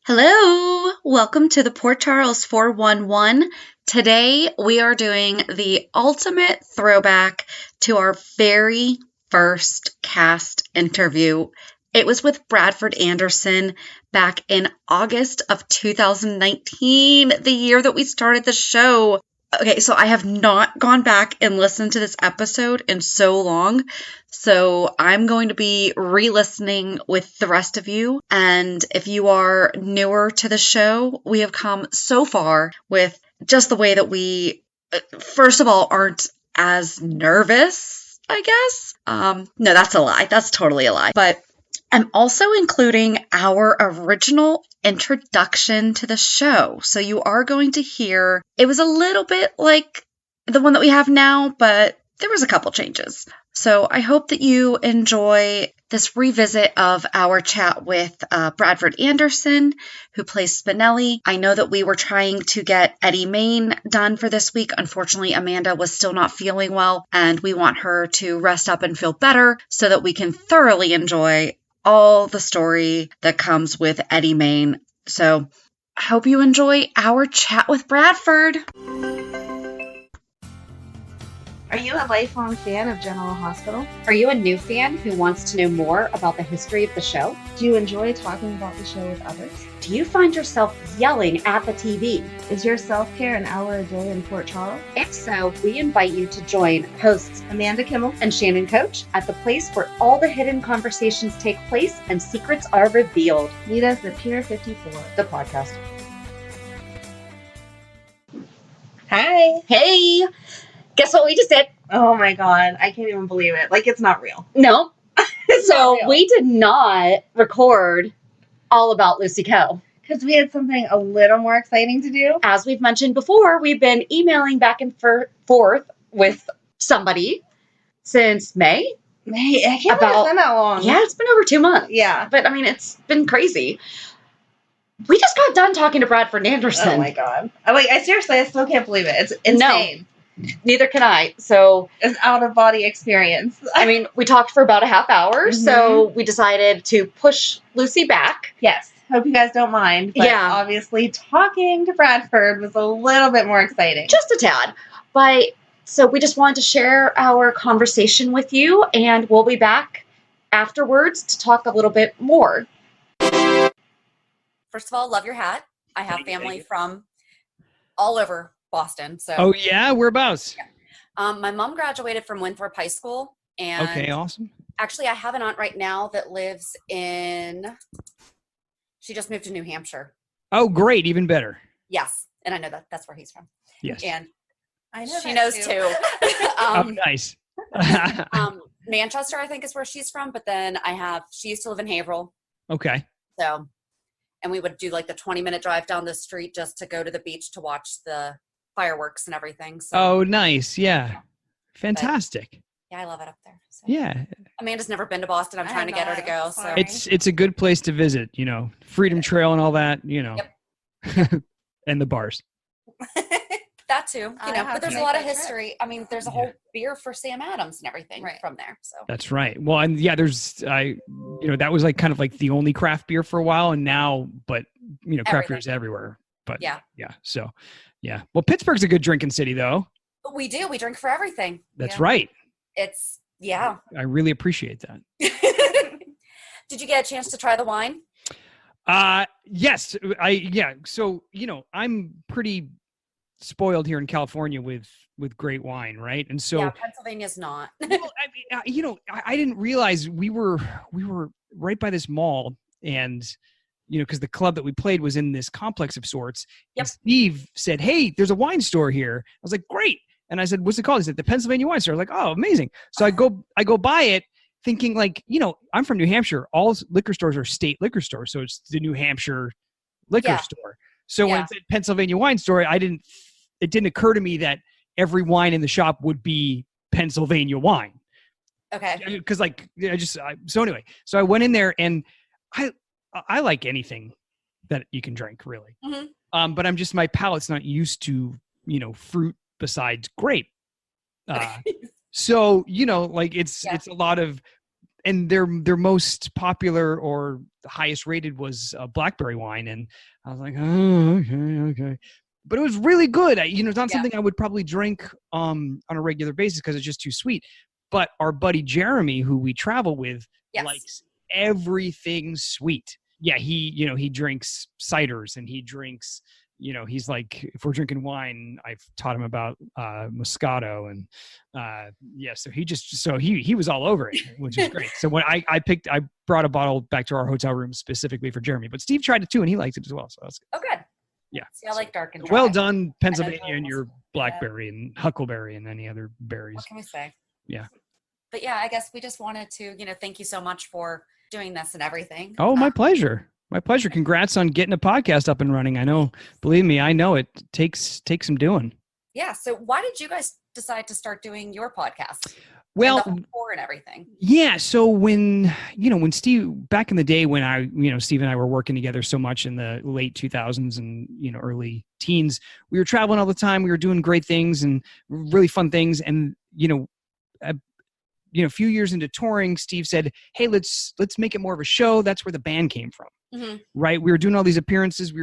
Hello, welcome to the Port Charles 411. Today we are doing the ultimate throwback to our very first cast interview. It was with Bradford Anderson back in August of 2019, the year that we started the show. Okay, so I have not gone back and listened to this episode in so long. So I'm going to be re-listening with the rest of you. And if you are newer to the show, we have come so far with just the way that we, first of all, aren't as nervous, I guess. No, that's a lie. That's totally a lie. But I'm also including our original introduction to the show. So you are going to hear, it was a little bit like the one that we have now, but there was a couple changes. So I hope that you enjoy this revisit of our chat with Bradford Anderson, who plays Spinelli. I know that we were trying to get Eddie Main done for this week. Unfortunately, Amanda was still not feeling well, and we want her to rest up and feel better so that we can thoroughly enjoy all the story that comes with Eddie Main. So I hope you enjoy our chat with Bradford. Are you a lifelong fan of General Hospital? Are you a new fan who wants to know more about the history of the show? Do you enjoy talking about the show with others? Do you find yourself yelling at the TV? Is your self-care an hour a day in Port Charles? If so, we invite you to join hosts Amanda Kimmel and Shannon Coach at the place where all the hidden conversations take place and secrets are revealed. Meet us at Pier 54, the podcast. Hi. Hey, guess what we just did? Oh my God, I can't even believe it. Like, it's not real. No. It's not real. We did not record all about Lucy Coe. Because we had something a little more exciting to do. As we've mentioned before, we've been emailing back and forth with somebody since May. I can't believe it's been that long. Yeah, it's been over 2 months. Yeah. But I mean, it's been crazy. We just got done talking to Bradford Anderson. Oh my God. I seriously, I still can't believe it. It's insane. No, neither can I. So it's out of body experience. I mean, we talked for about a half hour, so we decided to push Lucy back. Yes. Hope you guys don't mind. But yeah. Obviously, talking to Bradford was a little bit more exciting. Just a tad. But so we just wanted to share our conversation with you, and we'll be back afterwards to talk a little bit more. First of all, love your hat. I have family from all over Boston. So. Oh yeah, whereabouts? Yeah. My mom graduated from Winthrop High School, and okay, awesome. Actually, I have an aunt right now that lives in. She just moved to New Hampshire. Oh, great, even better. Yes, and I know that's where he's from. Yes, and I know she knows too. Oh, nice. Manchester, I think, is where she's from. But then she used to live in Haverhill. Okay. So, and we would do like the 20-minute drive down the street just to go to the beach to watch the fireworks and everything. So. Oh, nice. Yeah. Fantastic. But, yeah, I love it up there. So. Yeah. Amanda's never been to Boston. I'm trying to get her to go. So it's a good place to visit, Freedom Trail and all that, Yep. And the bars. That too, but there's a lot of history. I mean, there's a whole beer for Sam Adams and everything from there. So that's right. Well, and yeah, that was like kind of like the only craft beer for a while, and now, but craft beer is everywhere. But yeah. So, yeah. Well, Pittsburgh's a good drinking city, though. We do. We drink for everything. That's right. It's I really appreciate that. Did you get a chance to try the wine? Yes. So, I'm pretty spoiled here in California with great wine, right? And so Pennsylvania's not. Well, I didn't realize we were right by this mall, and because the club that we played was in this complex of sorts. Yep. And Steve said, "Hey, there's a wine store here." I was like, "Great!" And I said, "What's it called?" He said, "The Pennsylvania Wine Store." I was like, "Oh, amazing!" So I go by it, thinking like, I'm from New Hampshire. All liquor stores are state liquor stores, so it's the New Hampshire liquor store. So when it said Pennsylvania Wine Store, it didn't occur to me that every wine in the shop would be Pennsylvania wine. Okay. Because so anyway, so I went in there, and I like anything that you can drink, really. Mm-hmm. But my palate's not used to, fruit besides grape. So, it's a lot of and their most popular or the highest rated was blackberry wine. And I was like, oh, okay. But it was really good. It's not something I would probably drink on a regular basis because it's just too sweet. But our buddy Jeremy, who we travel with, likes everything sweet. Yeah, he drinks ciders and he drinks, he's like, if we're drinking wine, I've taught him about Moscato and so he was all over it, which is great. So when I brought a bottle back to our hotel room specifically for Jeremy, but Steve tried it too and he liked it as well. So that's good. Oh, good. Yeah. See, I like dark and dry. Well done, Pennsylvania, and your blackberry and huckleberry and any other berries. What can we say? Yeah. But yeah, I guess we just wanted to, thank you so much for doing this and everything. Oh, my pleasure. My pleasure. Congrats on getting a podcast up and running. I know, believe me, I know it takes some doing. Yeah. So why did you guys decide to start doing your podcast? Well, and everything. Yeah. So when Steve, back in the day when Steve and I were working together so much in the late 2000s and, early teens, we were traveling all the time. We were doing great things and really fun things. And, a few years into touring, Steve said, hey, let's make it more of a show. That's where the band came from. Mm-hmm. Right. We were doing all these appearances.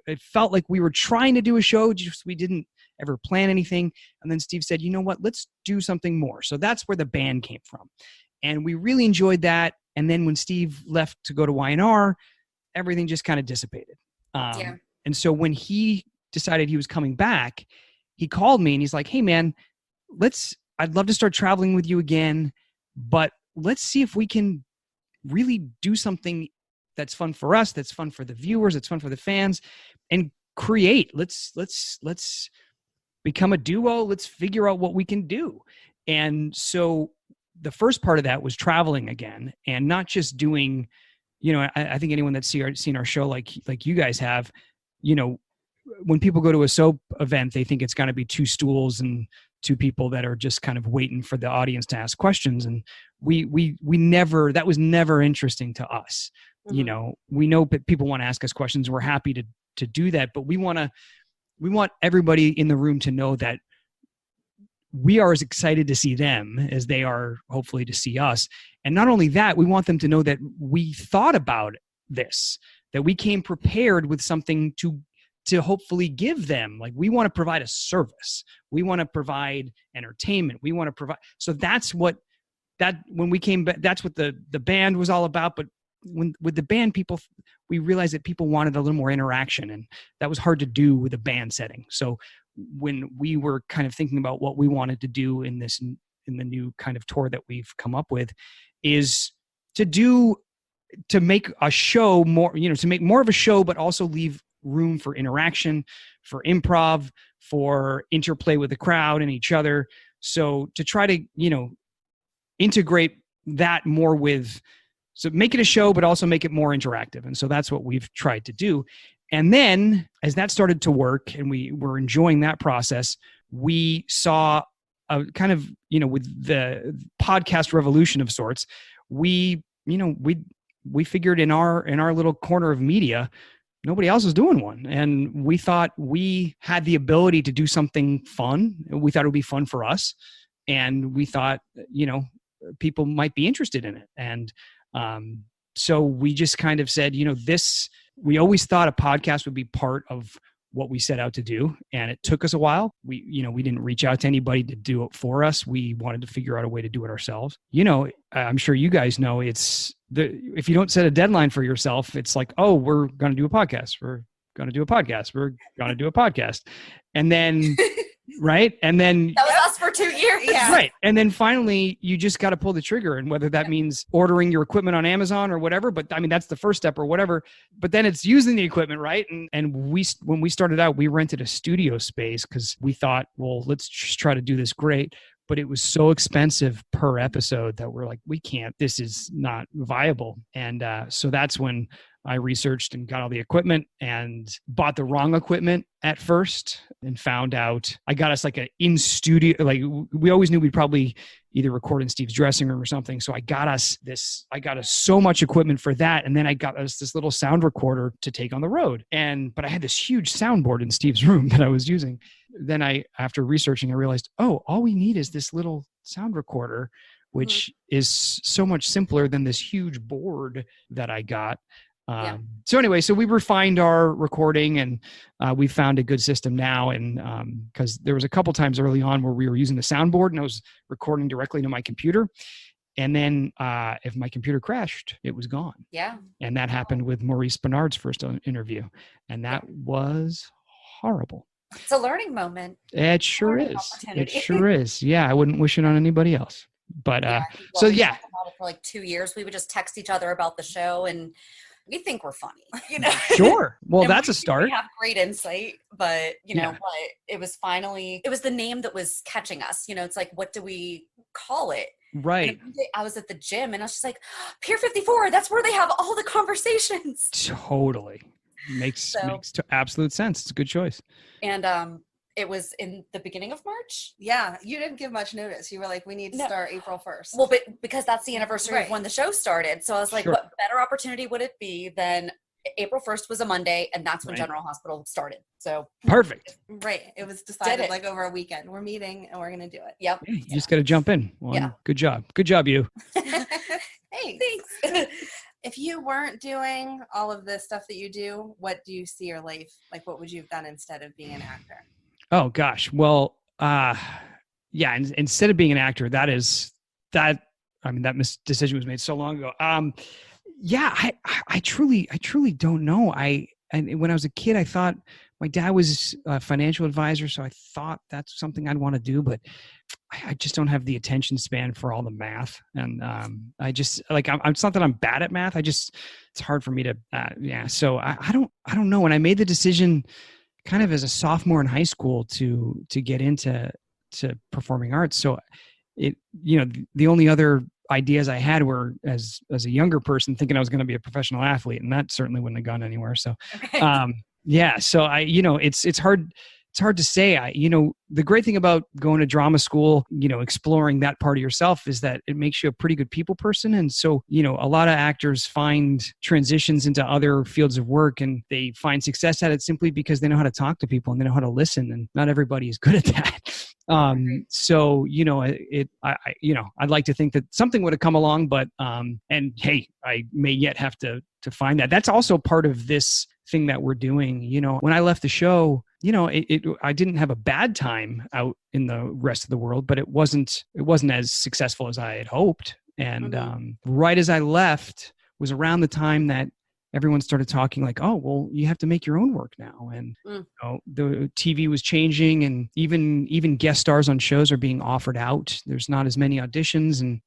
It felt like we were trying to do a show, just we didn't ever plan anything. And then Steve said, you know what, let's do something more. So that's where the band came from. And we really enjoyed that. And then when Steve left to go to Y&R, everything just kind of dissipated. And so when he decided he was coming back, he called me and he's like, hey man, I'd love to start traveling with you again, but let's see if we can really do something that's fun for us, that's fun for the viewers, that's fun for the fans, and create. Let's become a duo. Let's figure out what we can do. And so the first part of that was traveling again, and not just doing, I think anyone that's seen our show like you guys have, when people go to a soap event, they think it's going to be two stools and two people that are just kind of waiting for the audience to ask questions. And we never, that was never interesting to us. Mm-hmm. We know that people want to ask us questions. We're happy to do that, but we want everybody in the room to know that we are as excited to see them as they are hopefully to see us. And not only that, we want them to know that we thought about this, that we came prepared with something to hopefully give them. Like, we want to provide a service. We want to provide entertainment. We want to provide. So that's what when we came back, that's what the band was all about. But with the band, we realized that people wanted a little more interaction, and that was hard to do with a band setting. So when we were kind of thinking about what we wanted to do in the new kind of tour that we've come up with, is to make a show more, to make more of a show, but also leave room for interaction, for improv, for interplay with the crowd and each other. So to try to, integrate that more so make it a show, but also make it more interactive. And so that's what we've tried to do. And then as that started to work and we were enjoying that process, we saw a kind of, with the podcast revolution of sorts, we figured in our little corner of media, nobody else was doing one. And we thought we had the ability to do something fun. We thought it would be fun for us. And we thought, people might be interested in it. And so we just kind of said, we always thought a podcast would be part of what we set out to do. And it took us a while. We didn't reach out to anybody to do it for us. We wanted to figure out a way to do it ourselves. I'm sure you guys know if you don't set a deadline for yourself, it's like, oh, we're going to do a podcast. We're going to do a podcast. We're going to do a podcast. And then, right. And then that was us for 2 years. Yeah. Right. And then finally you just got to pull the trigger, and whether that means ordering your equipment on Amazon or whatever, but I mean, that's the first step or whatever, but then it's using the equipment. Right. And when we started out, we rented a studio space because we thought, well, let's just try to do this great. But it was so expensive per episode that we're like, this is not viable. And so that's when I researched and got all the equipment and bought the wrong equipment at first, and found out I got us like an in studio. Like, we always knew we'd probably either record in Steve's dressing room or something. So I got us so much equipment for that. And then I got us this little sound recorder to take on the road. But I had this huge soundboard in Steve's room that I was using. Then after researching, I realized, all we need is this little sound recorder. which is so much simpler than this huge board that I got. So anyway, so we refined our recording, and we found a good system now. And because there was a couple times early on where we were using the soundboard and I was recording directly to my computer. And then if my computer crashed, it was gone. Yeah. And that happened with Maurice Bernard's first interview. And that was horrible. It's a learning moment. It sure is. It sure is. Yeah, I wouldn't wish it on anybody else. But we talked about it for like 2 years. We would just text each other about the show, and we think we're funny, you know. Sure. Well, that's a start. We have great insight, but you know what? It was the name that was catching us. You know, it's like, what do we call it? Right. I was at the gym and I was just like, Pier 54, that's where they have all the conversations. Totally. Makes absolute sense. It's a good choice. And it was in the beginning of March. Yeah, you didn't give much notice. You were like, we need to start April 1st. Well, but because that's the anniversary of when the show started. So I was like, what better opportunity would it be than April 1st was a Monday, and that's when General Hospital started. So perfect. Right. It was decided like over a weekend. We're meeting and we're going to do it. Yep. Yeah, you just got to jump in. Well, good job. Good job, you. Hey, thanks. If you weren't doing all of this stuff that you do, what do you see your life? Like, what would you have done instead of being an actor? Oh, gosh. Well, instead of being an actor, that decision was made so long ago. I truly don't know. And when I was a kid, I thought my dad was a financial advisor, so I thought that's something I'd want to do, but I just don't have the attention span for all the math. And I just it's not that I'm bad at math. It's hard for me to, So I don't know. When I made the decision kind of as a sophomore in high school to get into performing arts. So the only other ideas I had were as a younger person thinking I was going to be a professional athlete, and that certainly wouldn't have gone anywhere. So, so it's hard. It's hard to say. The great thing about going to drama school, exploring that part of yourself is that it makes you a pretty good people person. And so, a lot of actors find transitions into other fields of work, and they find success at it simply because they know how to talk to people and they know how to listen, and not everybody is good at that. So, I'd like to think that something would have come along, but, and hey, I may yet have to find that. That's also part of this thing that we're doing. When I left the show, I didn't have a bad time out in the rest of the world, but it wasn't as successful as I had hoped. And, right as I left was around the time that everyone started talking like, oh, well, you have to make your own work now. And the TV was changing, and even guest stars on shows are being offered out. There's not as many auditions. And,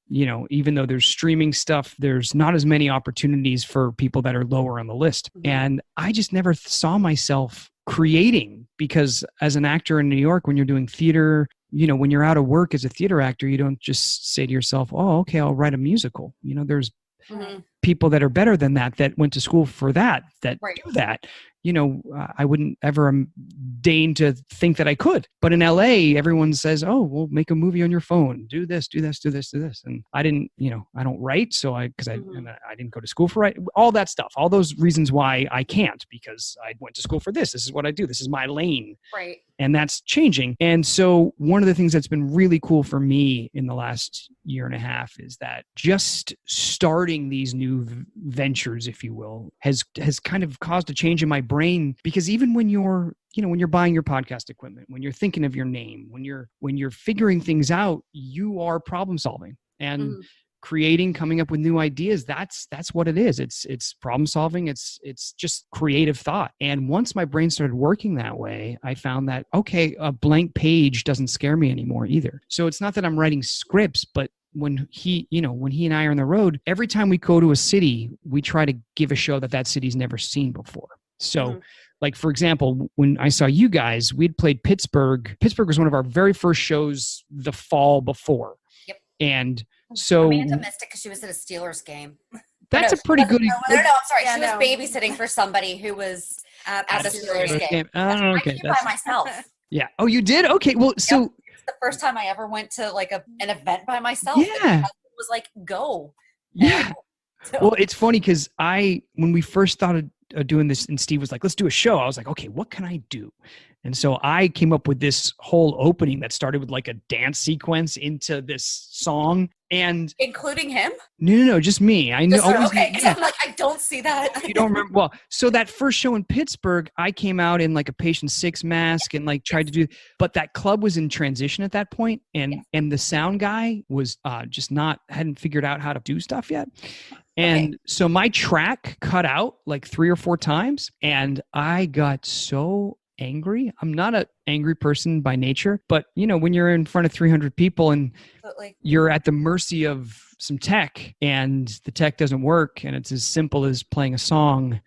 even though there's streaming stuff, there's not as many opportunities for people that are lower on the list. And I just never saw myself creating, because as an actor in New York, when you're doing theater, when you're out of work as a theater actor, you don't just say to yourself, oh, okay, I'll write a musical. There's people that are better than that went to school for that do that. I wouldn't ever deign to think that I could. But in LA, everyone says, oh, well, make a movie on your phone, do this. And I didn't, I don't write. So I didn't go to school for writing, all that stuff, all those reasons why I can't, because I went to school for this. This is what I do. This is my lane. Right. And that's changing. And so one of the things that's been really cool for me in the last year and a half is that just starting these new ventures, if you will, has kind of caused a change in my brain. Because even when you're buying your podcast equipment, when you're thinking of your name, when you're figuring things out, you are problem solving and creating, coming up with new ideas. That's what it is. It's problem solving. It's just creative thought. And once my brain started working that way, I found that, okay, a blank page doesn't scare me anymore either. So it's not that I'm writing scripts, but when he and I are on the road, every time we go to a city, we try to give a show that city's never seen before. So like, for example, when I saw you guys, we'd played Pittsburgh. Pittsburgh was one of our very first shows the fall before. Yep. And so Amanda missed it because she was at a Steelers game. That's a pretty good. No, I'm sorry. She was babysitting for somebody who was at the Steelers game. Oh, okay. I came by myself. Yeah. Oh, you did? Okay. Well, so it's the first time I ever went to like an event by myself. Yeah. And my husband was like, go. Yeah. Well, it's funny because when we first thought of doing this, and Steve was like, let's do a show. I was like, okay, what can I do? And so I came up with this whole opening that started with like a dance sequence into this song. And including him? No, just me. I know. Okay, because I'm like, I don't see that. You don't remember? Well, so that first show in Pittsburgh, I came out in like a Patient 6 mask and like tried to do, but that club was in transition at that point, and the sound guy was just hadn't figured out how to do stuff yet. And so my track cut out like 3 or 4 times, and I got so angry. I'm not an angry person by nature, but when you're in front of 300 people and you're at the mercy of some tech and the tech doesn't work and it's as simple as playing a song,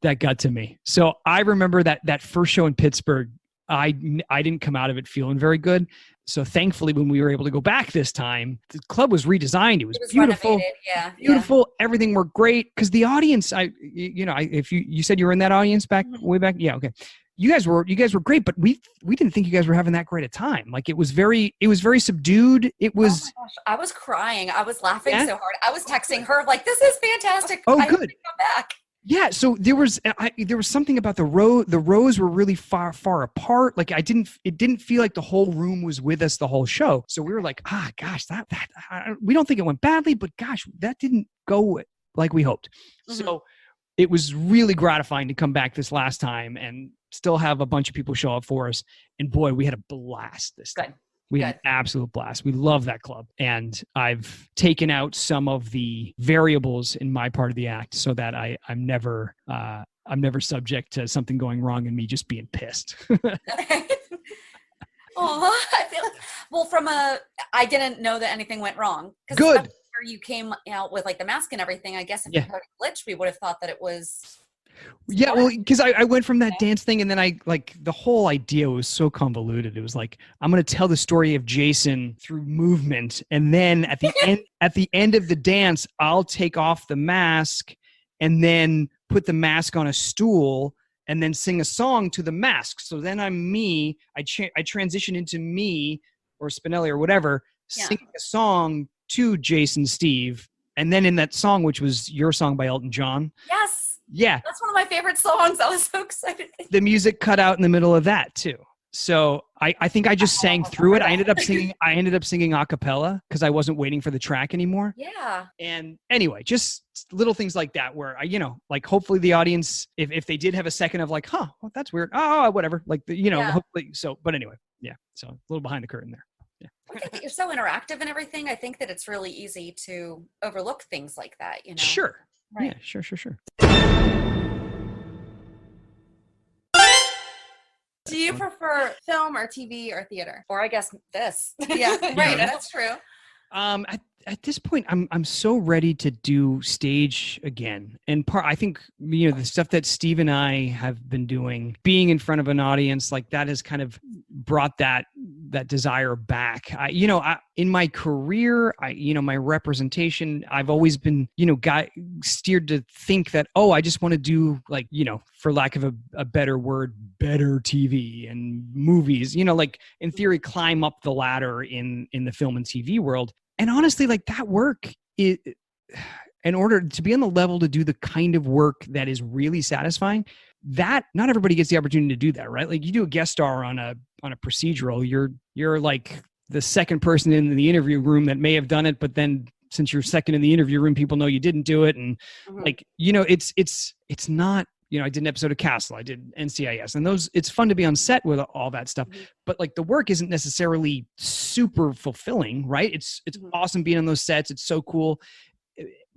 that got to me. So I remember that first show in Pittsburgh, I didn't come out of it feeling very good. So thankfully, when we were able to go back this time, the club was redesigned. It was beautiful. Renovated. Beautiful. Yeah. Everything worked great. Because the audience, if you said you were in that audience way back. Yeah. Okay. You guys were great, but we didn't think you guys were having that great a time. Like it was very subdued. It was. Oh my gosh, I was crying. I was laughing so hard. I was texting her like, "This is fantastic." Oh, I good. hope to come back. Yeah. So there was something about the row. The rows were really far apart. Like it didn't feel like the whole room was with us the whole show. So we were like, gosh, that we don't think it went badly, but gosh, that didn't go like we hoped. Mm-hmm. So it was really gratifying to come back this last time and still have a bunch of people show up for us. And boy, we had a blast this time. We had an absolute blast. We love that club. And I've taken out some of the variables in my part of the act so that I'm never subject to something going wrong and me just being pissed. Oh, I feel I didn't know that anything went wrong. Good. You came out with like the mask and everything. I guess if you heard a glitch, we would have thought that it was. Yeah, well, because I went from that dance thing, and then the whole idea was so convoluted. It was like, I'm going to tell the story of Jason through movement, and then at the end of the dance, I'll take off the mask and then put the mask on a stool and then sing a song to the mask. So then I'm me. I transition into me or Spinelli or whatever, singing a song to Jason Steve, and then in that song, which was your song by Elton John. Yes. Yeah. That's one of my favorite songs. I was so excited. The music cut out in the middle of that too. So I think I just sang through it. I ended up singing a cappella because I wasn't waiting for the track anymore. Yeah. And anyway, just little things like that where hopefully the audience, if they did have a second of like, well, that's weird. Oh, whatever. Like, hopefully. So, but anyway, yeah. So a little behind the curtain there. Yeah. I think that you're so interactive and everything. I think that it's really easy to overlook things like that, Sure. Right. Yeah, sure. Do you prefer film or TV or theater? Or I guess this. Yeah, right. That's true. At this point, I'm so ready to do stage again. And I think, the stuff that Steve and I have been doing, being in front of an audience, like that has kind of brought that desire back. In my career, my representation, I've always been, steered to think that, I just want to do like, for lack of a better word, better TV and movies, like in theory, climb up the ladder in the film and TV world. And honestly, like that work, in order to be on the level to do the kind of work that is really satisfying, that not everybody gets the opportunity to do that, right? Like you do a guest star on a procedural, you're like the second person in the interview room that may have done it, but then since you're second in the interview room, people know you didn't do it, and it's not. I did an episode of Castle, I did NCIS, and it's fun to be on set with all that stuff. Mm-hmm. But like the work isn't necessarily super fulfilling, right? It's awesome being on those sets. It's so cool.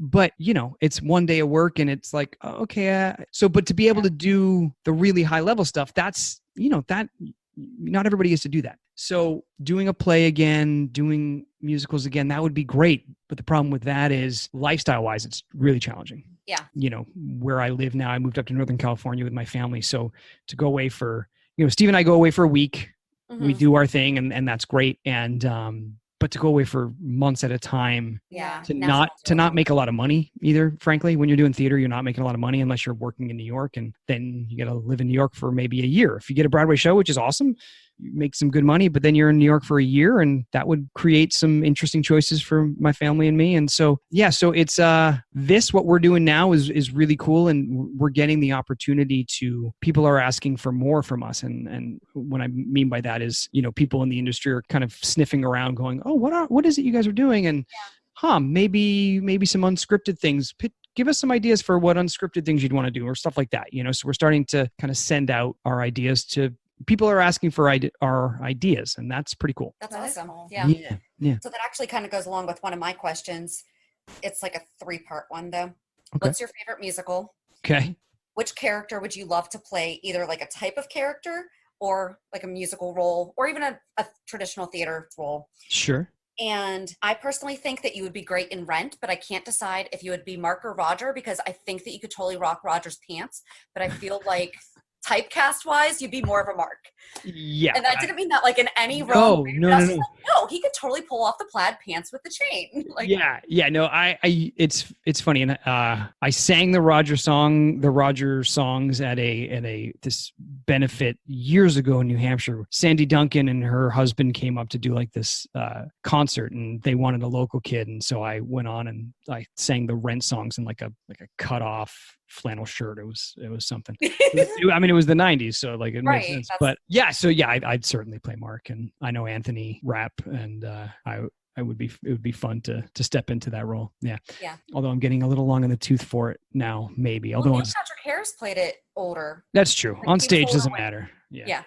But, it's one day of work and it's like, okay. But to be able to do the really high level stuff, that's, that not everybody gets to do that. So doing a play again, doing musicals again, that would be great. But the problem with that is lifestyle wise, it's really challenging. Yeah. Where I live now, I moved up to Northern California with my family. So to go away for, Steve and I go away for a week, we do our thing and that's great. And, but to go away for months at a time, to not make a lot of money either, frankly, when you're doing theater, you're not making a lot of money unless you're working in New York, and then you got to live in New York for maybe a year. If you get a Broadway show, which is awesome, make some good money, but then you're in New York for a year, and that would create some interesting choices for my family and me. And so, yeah, so it's what we're doing now is really cool, and we're getting the opportunity to, people are asking for more from us. And what I mean by that is, people in the industry are kind of sniffing around going, oh, what is it you guys are doing? And maybe some unscripted things. Give us some ideas for what unscripted things you'd want to do or stuff like that. So we're starting to kind of send out our ideas to people are asking for our ideas, and that's pretty cool. That's That is awesome. cool. Yeah. Yeah. So that actually kind of goes along with one of my questions. It's like a 3-part one though. Okay. What's your favorite musical? Okay. Which character would you love to play, either like a type of character or like a musical role or even a traditional theater role? Sure. And I personally think that you would be great in Rent, but I can't decide if you would be Mark or Roger, because I think that you could totally rock Roger's pants, but I feel like typecast wise, you'd be more of a Mark. Yeah. And I didn't mean that like in any role. No. Like, no, he could totally pull off the plaid pants with the chain. Like, yeah. No, it's funny. And I sang the Roger songs at this benefit years ago in New Hampshire. Sandy Duncan and her husband came up to do like this concert, and they wanted a local kid. And so I went on and I sang the Rent songs in like a cut off flannel shirt. It was something. I mean, it was the 90s, so like it makes sense. But yeah, so yeah, I'd certainly play Mark, and I know Anthony Rapp, and it would be fun to step into that role. Yeah. Although I'm getting a little long in the tooth for it now, maybe. Although Patrick Harris played it older. That's true. Like, on stage doesn't matter. Yeah.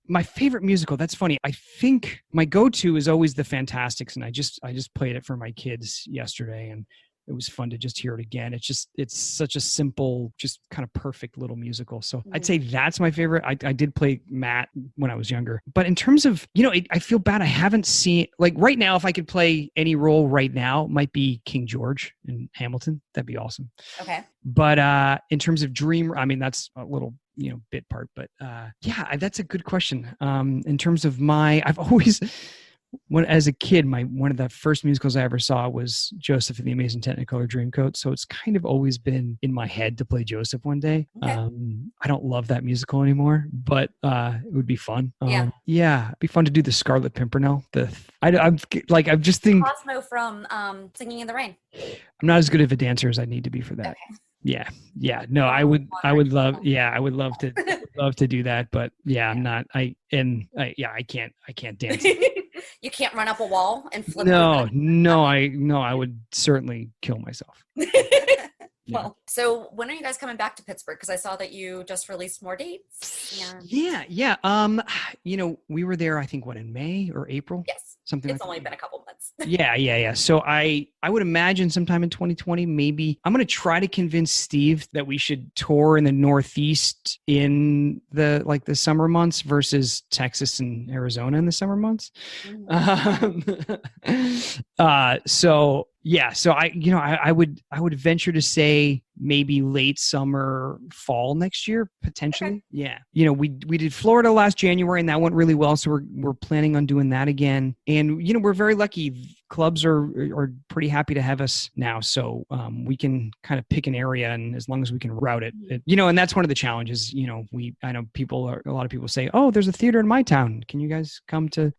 My favorite musical. That's funny. I think my go-to is always The Fantastics, and I just played it for my kids yesterday, and it was fun to just hear it again. It's such a simple, just kind of perfect little musical. So I'd say that's my favorite. I did play Matt when I was younger, but in terms of, I feel bad. I haven't seen, like right now, if I could play any role right now, it might be King George in Hamilton. That'd be awesome. Okay. But in terms of dream, I mean, that's a little, bit part, but yeah, that's a good question. In terms of I've always, as a kid, one of the first musicals I ever saw was Joseph and the Amazing Technicolor Dreamcoat. So it's kind of always been in my head to play Joseph one day. Okay. I don't love that musical anymore, but it would be fun. Yeah. It'd be fun to do the Scarlet Pimpernel. I'm just thinking Cosmo from Singing in the Rain. I'm not as good of a dancer as I need to be for that. Okay. Yeah. No, I would love to do that, but yeah, I'm not. I can't dance. You can't run up a wall and flip. No, I would certainly kill myself. Well, so when are you guys coming back to Pittsburgh? Because I saw that you just released more dates. Yeah. We were there, I think, in May or April? Yes. Something. It's only been a couple months. Yeah. So I would imagine sometime in 2020, maybe. I'm going to try to convince Steve that we should tour in the Northeast in the summer months versus Texas and Arizona in the summer months. So I would venture to say maybe late summer, fall next year, potentially. Okay. Yeah. We did Florida last January, and that went really well. So we're planning on doing that again. And, we're very lucky. Clubs are pretty happy to have us now. So we can kind of pick an area, and as long as we can route it, and that's one of the challenges. I know a lot of people say, oh, there's a theater in my town. Can you guys come to,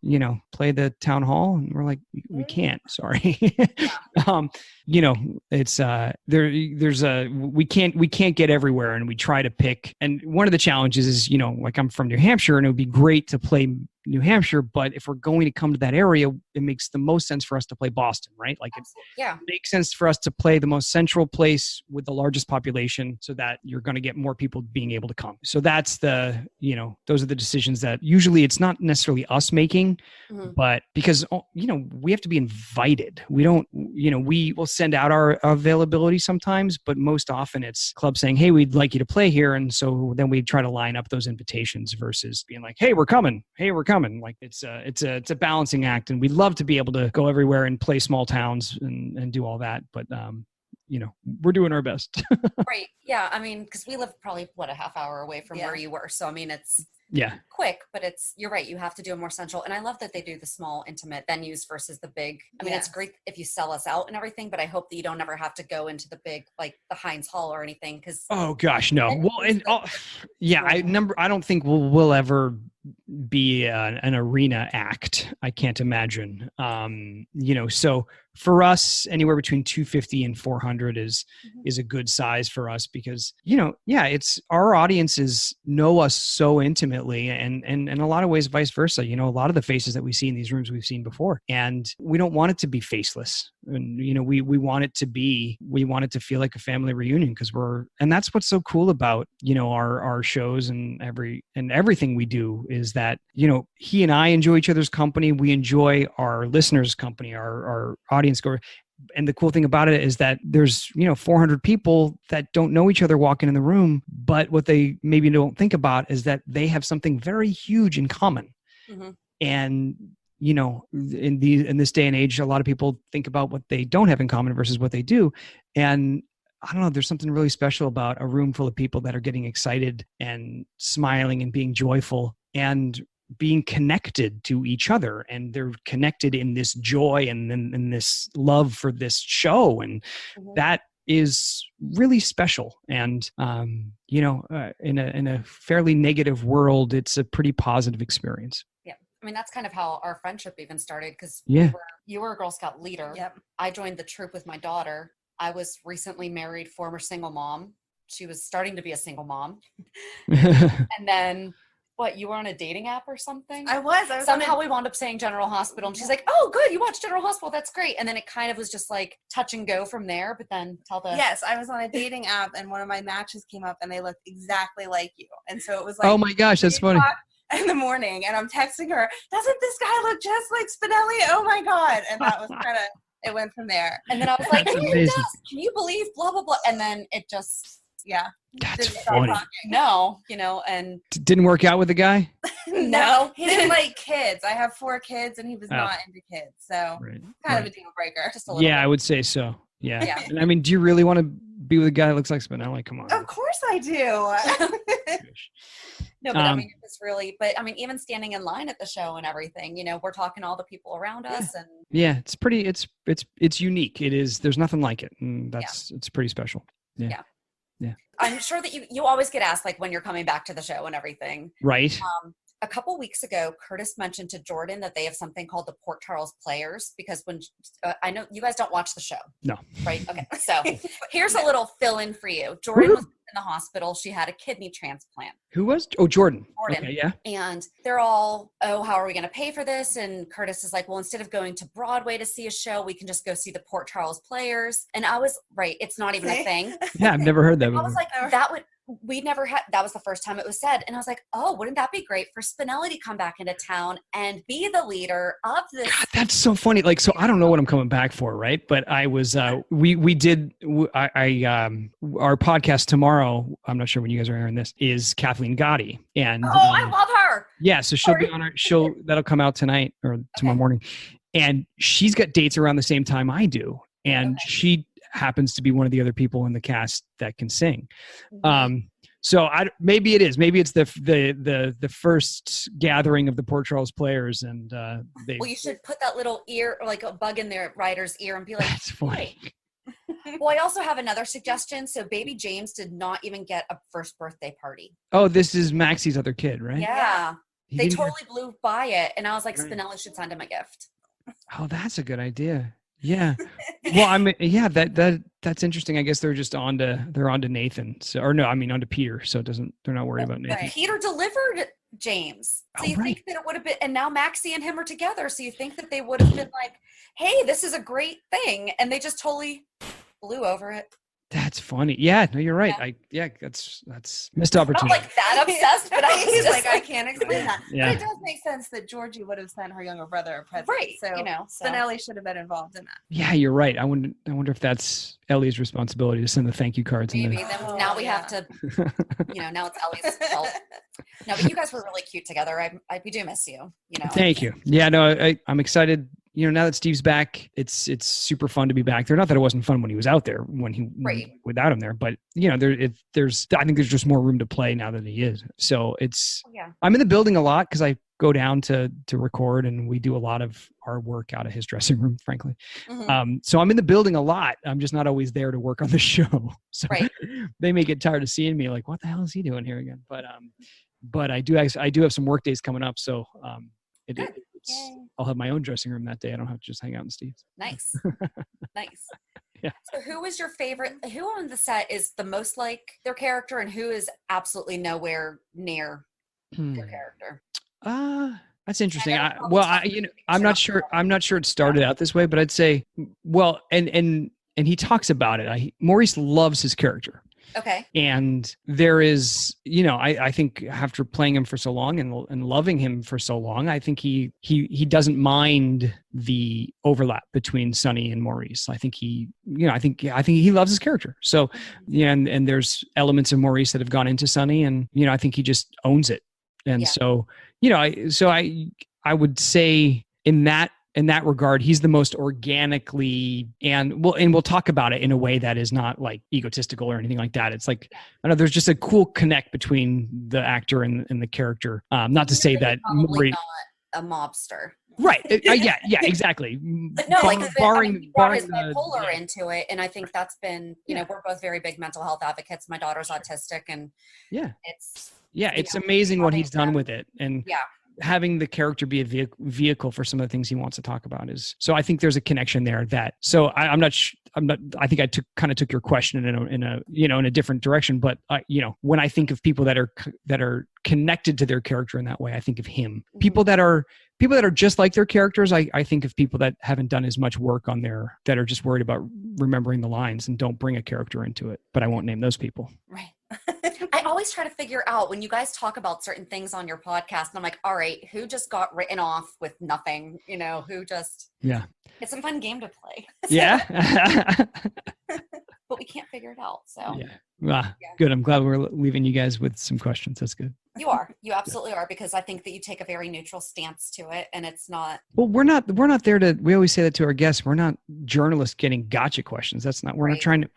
play the town hall? And we're like, we can't, sorry. It's we can't get everywhere, and we try to pick. And one of the challenges is, I'm from New Hampshire, and it would be great to play New Hampshire, but if we're going to come to that area, it makes the most sense for us to play Boston, right? Like it makes sense for us to play the most central place with the largest population, so that you're going to get more people being able to come. So that's those are the decisions that usually it's not necessarily us making, but because we have to be invited. We don't, we will send out our availability sometimes, but most often it's clubs saying, hey, we'd like you to play here. And so then we try to line up those invitations versus being like, hey, we're coming. Like it's a balancing act, and we'd love to be able to go everywhere and play small towns and do all that. But, we're doing our best. Right. Yeah. I mean, because we live probably a half hour away from where you were. So, I mean, it's quick, but you're right. You have to do a more central. And I love that they do the small, intimate venues versus the big. I mean, it's great if you sell us out and everything, but I hope that you don't ever have to go into the big, like the Heinz Hall or anything. Cause oh gosh, no. Well, and I don't think we'll ever be an arena act. I can't imagine. So for us, anywhere between 250 and 400 is a good size for us because, it's our audiences know us so intimately and in a lot of ways, vice versa. A lot of the faces that we see in these rooms we've seen before, and we don't want it to be faceless. And, we want it to feel like a family reunion and that's what's so cool about, our shows and everything we do is that, he and I enjoy each other's company. We enjoy our listeners' company, our audience score. And the cool thing about it is that there's, 400 people that don't know each other walking in the room, but what they maybe don't think about is that they have something very huge in common. Mm-hmm. And, in this day and age, a lot of people think about what they don't have in common versus what they do. And I don't know, there's something really special about a room full of people that are getting excited and smiling and being joyful and being connected to each other, and they're connected in this joy and in this love for this show. And that is really special. And, in a fairly negative world, it's a pretty positive experience. Yeah. I mean, that's kind of how our friendship even started because you were a Girl Scout leader. Yep. I joined the troop with my daughter. I was recently married, former single mom. She was starting to be a single mom. And then you were on a dating app or something? I was Somehow we wound up saying General Hospital, and she's like, "Oh, good, you watched General Hospital. That's great." And then it kind of was just like touch and go from there. But then Yes, I was on a dating app, and one of my matches came up, and they looked exactly like you. And so it was like, oh my gosh, that's funny. In the morning, and I'm texting her, "Doesn't this guy look just like Spinelli? Oh my god!" And that was kind of it went from there. And then I was like, "Can you believe blah blah blah?" And then it just. Yeah. That's funny. No, and didn't work out with the guy? No, he didn't like kids. I have 4 kids and he was not into kids. So kind of a deal breaker. Just a little bit. I would say so. Yeah. And I mean, do you really want to be with a guy that looks like Spinelli? Come on. Of course I do. No, but I mean, it was really, even standing in line at the show and everything, we're talking to all the people around us and. Yeah. It's pretty, it's unique. It is, there's nothing like it. And it's pretty special. Yeah. I'm sure that you always get asked when you're coming back to the show and everything. Right. A couple weeks ago, Curtis mentioned to Jordan that they have something called the Port Charles Players because when I know you guys don't watch the show. No. Right. Okay. So here's a little fill in for you. Jordan was in the hospital. She had a kidney transplant. Who was? Oh, Jordan. Jordan. Okay, yeah. And they're all, how are we going to pay for this? And Curtis is like, well, instead of going to Broadway to see a show, we can just go see the Port Charles Players. And I was right. It's not even a thing. Yeah, I've never heard that before. I was like, that was the first time it was said. And I was like, oh, wouldn't that be great for Spinelli to come back into town and be the leader of this? God, that's so funny. So I don't know what I'm coming back for, right? But I was, our podcast tomorrow, I'm not sure when you guys are hearing this, is Kathleen Gotti. And I love her. Yeah. So she'll be on our show that'll come out tonight or tomorrow morning. And she's got dates around the same time I do. And she happens to be one of the other people in the cast that can sing. So maybe it is. Maybe it's the first gathering of the Port Charles Players, and well, you should put that little ear, like a bug in their writer's ear, and be like, "That's funny." Well, I also have another suggestion. So, baby James did not even get a first birthday party. Oh, this is Maxie's other kid, right? Yeah, they totally blew by it, and I was like, Spinelli should send him a gift. Oh, that's a good idea. Yeah. Well, that's interesting. I guess they're just on to Nathan. So, or no, on to Peter. So they're not worried about Nathan. But Peter delivered James. So you think that it would have been, and now Maxie and him are together. So you think that they would have been like, hey, this is a great thing. And they just totally blew over it. That's funny. Yeah, no, you're right. Yeah. That's missed opportunity. I'm not like that obsessed, but he's like, I can't explain that. Yeah. But it does make sense that Georgie would have sent her younger brother a present. Right. So, Spinelli should have been involved in that. Yeah, you're right. I wonder if that's Ellie's responsibility to send the thank you cards. Maybe. Now we have to, now it's Ellie's fault. No, but you guys were really cute together. We do miss you. Thank you. Yeah, no, I'm excited. Now that Steve's back, it's super fun to be back there. Not that it wasn't fun when he was out there, without him there, but I think there's just more room to play now that he is. So I'm in the building a lot because I go down to record, and we do a lot of our work out of his dressing room, frankly. Mm-hmm. So I'm in the building a lot. I'm just not always there to work on the show. So they may get tired of seeing me like, what the hell is he doing here again? But but I do have some work days coming up. So I'll have my own dressing room that day. I don't have to just hang out in Steve's. Nice. Nice. Yeah. So who is your favorite, who on the set is the most like their character and who is absolutely nowhere near their character? That's interesting. I'm not sure it started out this way, but I'd say, well, and he talks about it. Maurice loves his character. Okay. And there is, I think after playing him for so long and loving him for so long, I think he doesn't mind the overlap between Sonny and Maurice. I think he loves his character. So, yeah, and there's elements of Maurice that have gone into Sonny, and I think he just owns it. And so, I would say in that regard, he's the most organically, and we'll talk about it in a way that is not like egotistical or anything like that. It's like, I know there's just a cool connect between the actor and the character. Not to say that probably not a mobster. Right. Yeah, exactly. But no, he brought his bipolar into it. And I think that's been, we're both very big mental health advocates. My daughter's autistic, and it's amazing what he's done with it. And having the character be a vehicle for some of the things he wants to talk about so I think there's a connection there I think I took your question in a different direction, but when I think of people that are connected to their character in that way, I think of him. Mm-hmm. People that are just like their characters, I think of people that haven't done as much work on that are just worried about remembering the lines and don't bring a character into it, but I won't name those people. Right. I always try to figure out when you guys talk about certain things on your podcast, and I'm like, all right, who just got written off with nothing? Who just... Yeah. It's a fun game to play. Yeah. But we can't figure it out. So Good. I'm glad we're leaving you guys with some questions. That's good. You are. You absolutely are, because I think that you take a very neutral stance to it, and it's not. Well, we're not there to. We always say that to our guests. We're not journalists getting gotcha questions. That's not. We're not trying to.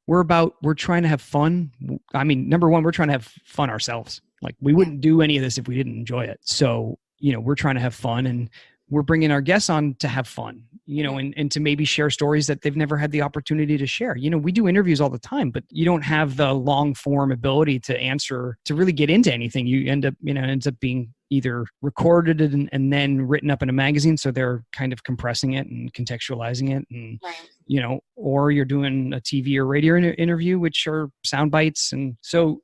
We're trying to have fun. I mean, number one, we're trying to have fun ourselves. Like, we wouldn't do any of this if we didn't enjoy it. So we're trying to have fun, and we're bringing our guests on to have fun, and to maybe share stories that they've never had the opportunity to share. We do interviews all the time, but you don't have the long form ability to really get into anything. You end up, ends up being either recorded and then written up in a magazine. So they're kind of compressing it and contextualizing it, and, or you're doing a TV or radio interview, which are sound bites. And so,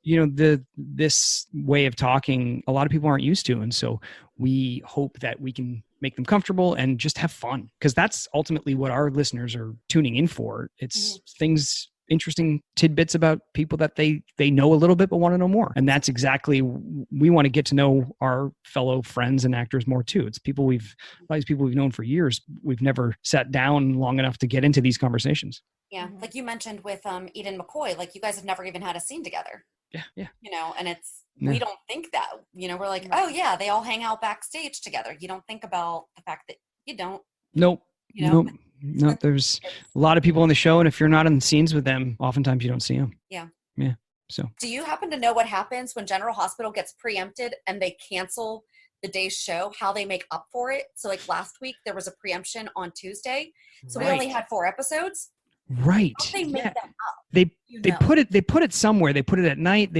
this way of talking, a lot of people aren't used to. And so we hope that we can make them comfortable and just have fun, because that's ultimately what our listeners are tuning in for. It's things, interesting tidbits about people that they know a little bit but want to know more. And that's exactly, we want to get to know our fellow friends and actors more too. It's people a lot of these people we've known for years. We've never sat down long enough to get into these conversations. Yeah. Like you mentioned with Eden McCoy, like you guys have never even had a scene together. Yeah. And it's, we don't think that, we're like, oh yeah, they all hang out backstage together. You don't think about the fact that you don't. Nope. No, there's a lot of people on the show, and if you're not in the scenes with them, oftentimes you don't see them. Yeah. So, do you happen to know what happens when General Hospital gets preempted and they cancel the day's show? How they make up for it? So, like last week, there was a preemption on Tuesday, so we only had 4 episodes. Right. How do they make that up? They put it somewhere. They put it at night.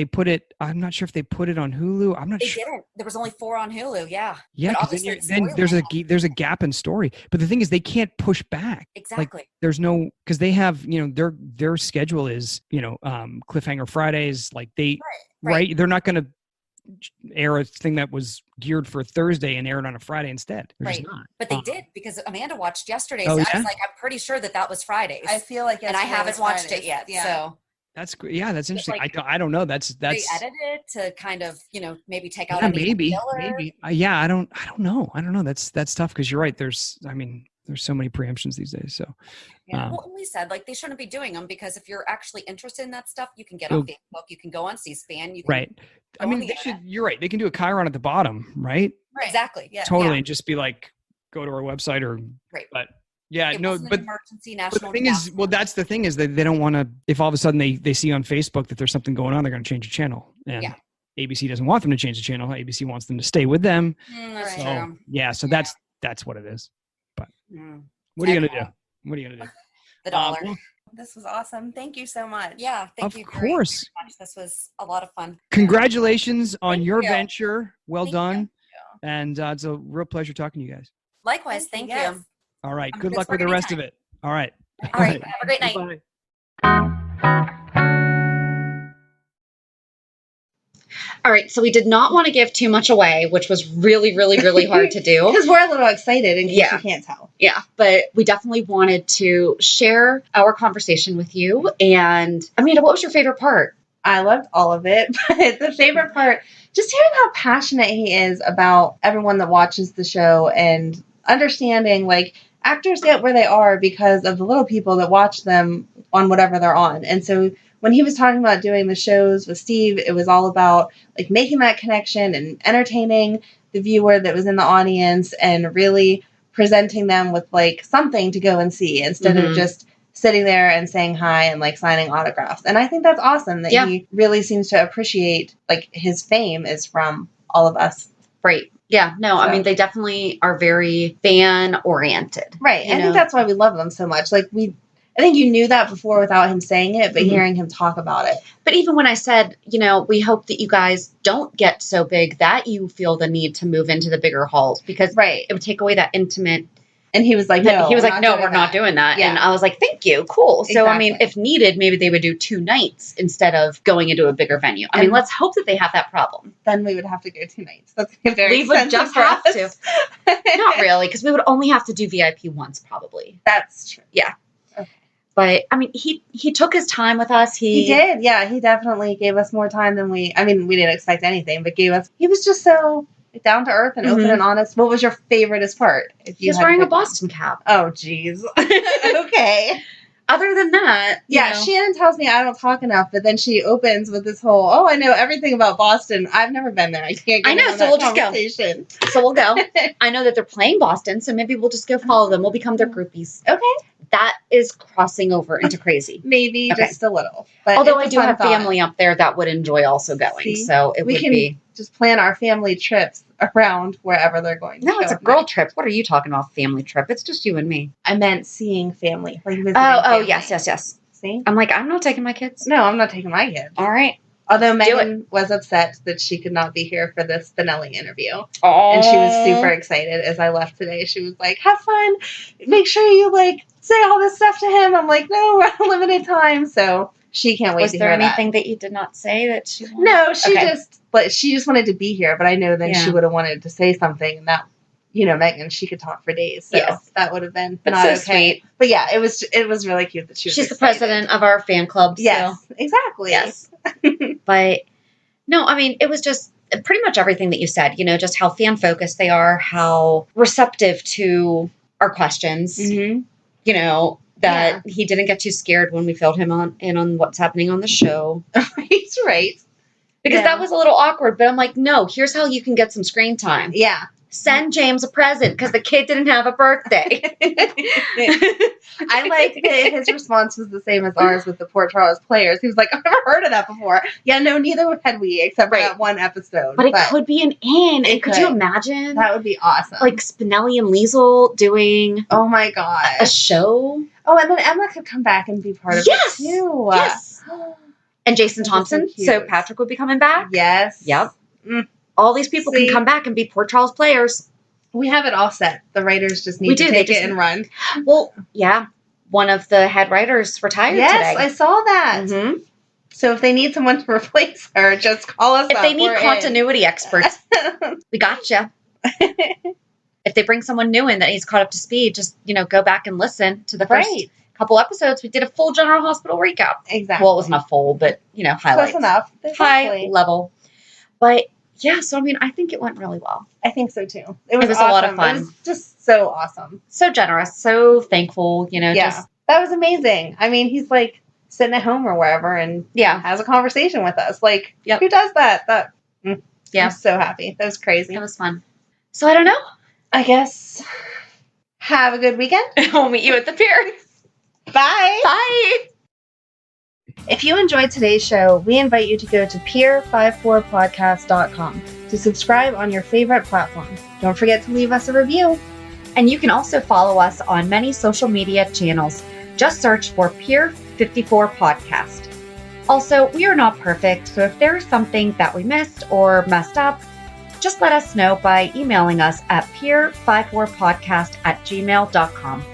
I'm not sure if they put it on Hulu. I'm not sure. Didn't. There was only 4 on Hulu. Yeah. Yeah. Then there's a gap in story. But the thing is, they can't push back. Exactly. Like, there's no, because they have, their schedule is, cliffhanger Fridays. Like right. They're not going to air a thing that was geared for Thursday and air it on a Friday instead. They're just not. But they did, because Amanda watched yesterday. So I was like, I'm pretty sure that was Fridays. I feel like, and I haven't watched it yet. Yeah. So that's great. Yeah, that's interesting. Like, I don't know. That's they edited it to kind of maybe take out maybe. I don't know. That's tough, because you're right. There's so many preemptions these days. So well, we said like they shouldn't be doing them, because if you're actually interested in that stuff, you can get on Facebook, you can go on C-SPAN, you can right. I mean, you're right. They can do a chyron at the bottom, right? Right. Exactly. Yeah. Totally. And just be like, go to our website or right. But yeah, no, but emergency national. But the thing is, that's the thing is that they don't want to. If all of a sudden they see on Facebook that there's something going on, they're going to change the channel. And ABC doesn't want them to change the channel. ABC wants them to stay with them. That's true. Yeah. So that's what it is. But what are you going to do? What are you going to do? The dollar. This was awesome. Thank you so much. Yeah, thank you. Of course. Very much. This was a lot of fun. Congratulations on Thank your you. venture. Well Thank done. you. And it's a real pleasure talking to you guys. Likewise. Thank you. Yes. All right. I'm Good good luck for with the any rest time. of it. All right. All right. Have a great night. Bye. All right, so we did not want to give too much away, which was really, really, really hard to do. Because we're a little excited in case Yeah. you can't tell. Yeah, but we definitely wanted to share our conversation with you. And Amanda, what was your favorite part? I loved all of it, but the favorite part, just hearing how passionate he is about everyone that watches the show and understanding, like, actors get where they are because of the little people that watch them on whatever they're on. And so when he was talking about doing the shows with Steve, it was all about, like, making that connection and entertaining the viewer that was in the audience and really presenting them with, like, something to go and see instead of just sitting there and saying hi and, like, signing autographs. And I think that's awesome that he really seems to appreciate, like, his fame is from all of us. Right. Yeah, no, So. I mean, they definitely are very fan-oriented. Right. You I know? think that's why we love them so much. Like, I think you knew that before without him saying it, but hearing him talk about it. But even when I said, we hope that you guys don't get so big that you feel the need to move into the bigger halls because it would take away that intimate. And he was like, no, we're not doing that. Yeah. And I was like, thank you. Cool. So, I mean, if needed, maybe they would do 2 nights instead of going into a bigger venue. I mean, let's hope that they have that problem. Then we would have to go 2 nights. That's very We would just have to. to. Not really, because we would only have to do VIP once probably. That's true. Yeah. Okay. But, I mean, he took his time with us. He did. Yeah, he definitely gave us more time than we didn't expect anything, but he was just so down to earth and open and honest. What was your favoriteest part? He was wearing a Boston cap. Oh, geez. Okay. Other than that, Shannon tells me I don't talk enough, but then she opens with this whole, I know everything about Boston. I've never been there. I can't get on so we'll that just go. So we'll go. I know that they're playing Boston, so maybe we'll just go follow them. We'll become their groupies. Okay. That is crossing over into crazy. Maybe just a little. But although I do have family up there that would enjoy also going. See? So we can just plan our family trips around wherever they're going. No, it's a girl trip. What are you talking about? Family trip? It's just you and me. I meant seeing family. Like visiting family. Yes. See? I'm like, I'm not taking my kids. No, I'm not taking my kids. All right. Although Megan was upset that she could not be here for this Spinelli interview. Oh. And she was super excited as I left today. She was like, have fun. Make sure you, say all this stuff to him. I'm like, no, we're on limited time. So she can't wait to hear that. Was there anything that you did not say that she wanted? No, she just wanted to be here. But I know then she would have wanted to say something. And that, Megan, she could talk for days. So that would have been not okay. Sweet. But yeah, it was really cute that she was She's excited. the president of our fan club. Yes, exactly. Yes. But no, I mean, it was just pretty much everything that you said, just how fan focused they are, how receptive to our questions, that he didn't get too scared when we filled him on what's happening on the show. Right. Because that was a little awkward, but I'm like, no, here's how you can get some screen time. Yeah. Send James a present because the kid didn't have a birthday. I like that his response was the same as ours with the Port Charles players. He was like, I've never heard of that before. Yeah, no, neither had we, except for that one episode. But it could be an in. And could you imagine? That would be awesome. Like Spinelli and Liesel doing oh my God, a show. Oh, and then Emma could come back and be part of it too. Yes. And Jason Thompson. So Patrick would be coming back. Yes. Yep. All these people can come back and be Port Charles players. We have it all set. The writers just need to take it and run. Well, yeah. One of the head writers retired today. Yes, I saw that. Mm-hmm. So if they need someone to replace her, just call us up. If they need continuity experts, we gotcha. If they bring someone new in that he's caught up to speed, just, go back and listen to the first couple episodes. We did a full General Hospital recap. Exactly. Well, it wasn't a full, but, highlights. Close enough. High level. But, yeah, so, I think it went really well. I think so, too. It was awesome. A lot of fun. It was just so awesome. So generous. So thankful, That was amazing. He's, sitting at home or wherever and has a conversation with us. Who does that? I'm so happy. That was crazy. It was fun. So, I don't know. I guess have a good weekend. We'll meet you at the pier. Bye. Bye. If you enjoyed today's show, we invite you to go to pier54podcast.com to subscribe on your favorite platform. Don't forget to leave us a review. And you can also follow us on many social media channels. Just search for Pier 54 Podcast. Also, we are not perfect, so if there is something that we missed or messed up, just let us know by emailing us at pier54podcast@gmail.com.